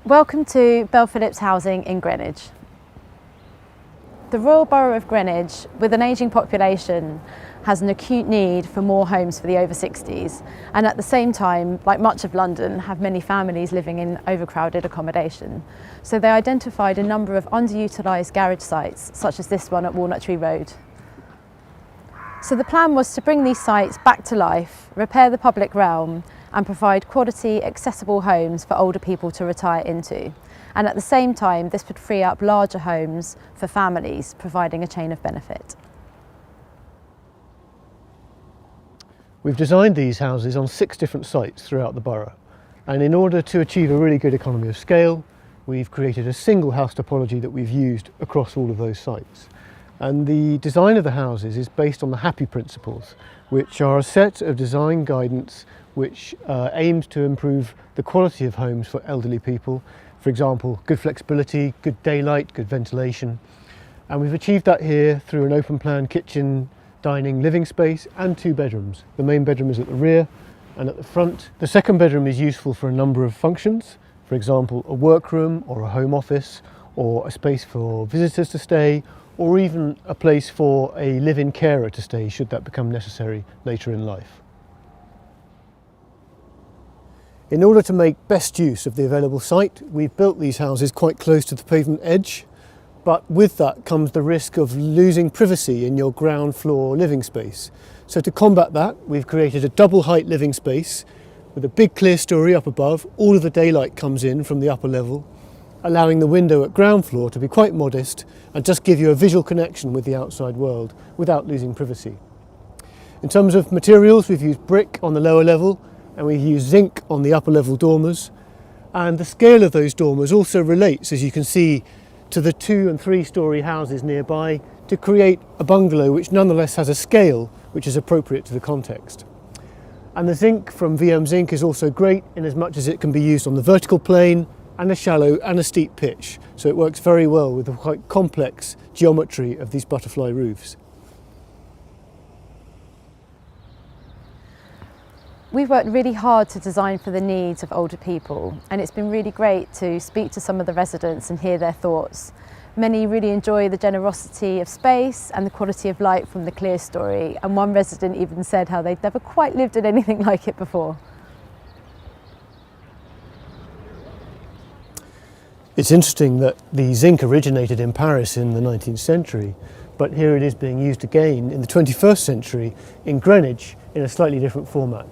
Welcome to Phillips Housing in Greenwich. The Royal Borough of Greenwich, with an ageing population, has an acute need for more homes for the over 60s, and at the same time, like much of London, have many families living in overcrowded accommodation. So they identified a number of underutilised garage sites, such as this one at Walnut Tree Road. So the plan was to bring these sites back to life, repair the public realm, and provide quality, accessible homes for older people to retire into. And at the same time, this would free up larger homes for families, providing a chain of benefit. We've designed these houses on 6 different sites throughout the borough. And in order to achieve a really good economy of scale, we've created a single house topology that we've used across all of those sites. And the design of the houses is based on the HAPPY principles, which are a set of design guidance which aims to improve the quality of homes for elderly people. For example, good flexibility, good daylight, good ventilation. And we've achieved that here through an open plan kitchen, dining, living space and 2 bedrooms. The main bedroom is at the rear and at the front. The second bedroom is useful for a number of functions. For example, a workroom or a home office, or a space for visitors to stay, or even a place for a live-in carer to stay should that become necessary later in life. In order to make best use of the available site, we've built these houses quite close to the pavement edge, but with that comes the risk of losing privacy in your ground floor living space. So to combat that, we've created a double height living space with a big clear story up above. All of the daylight comes in from the upper level, allowing the window at ground floor to be quite modest and just give you a visual connection with the outside world without losing privacy. In terms of materials, we've used brick on the lower level and we've used zinc on the upper level dormers. And the scale of those dormers also relates, as you can see, to the 2- and 3-storey houses nearby to create a bungalow which nonetheless has a scale which is appropriate to the context. And the zinc from VMZINC is also great in as much as it can be used on the vertical plane and a shallow and a steep pitch. So it works very well with the quite complex geometry of these butterfly roofs. We've worked really hard to design for the needs of older people, and it's been really great to speak to some of the residents and hear their thoughts. Many really enjoy the generosity of space and the quality of light from the clear story, and one resident even said how they'd never quite lived in anything like it before. It's interesting that the zinc originated in Paris in the 19th century, but here it is being used again in the 21st century in Greenwich in a slightly different format.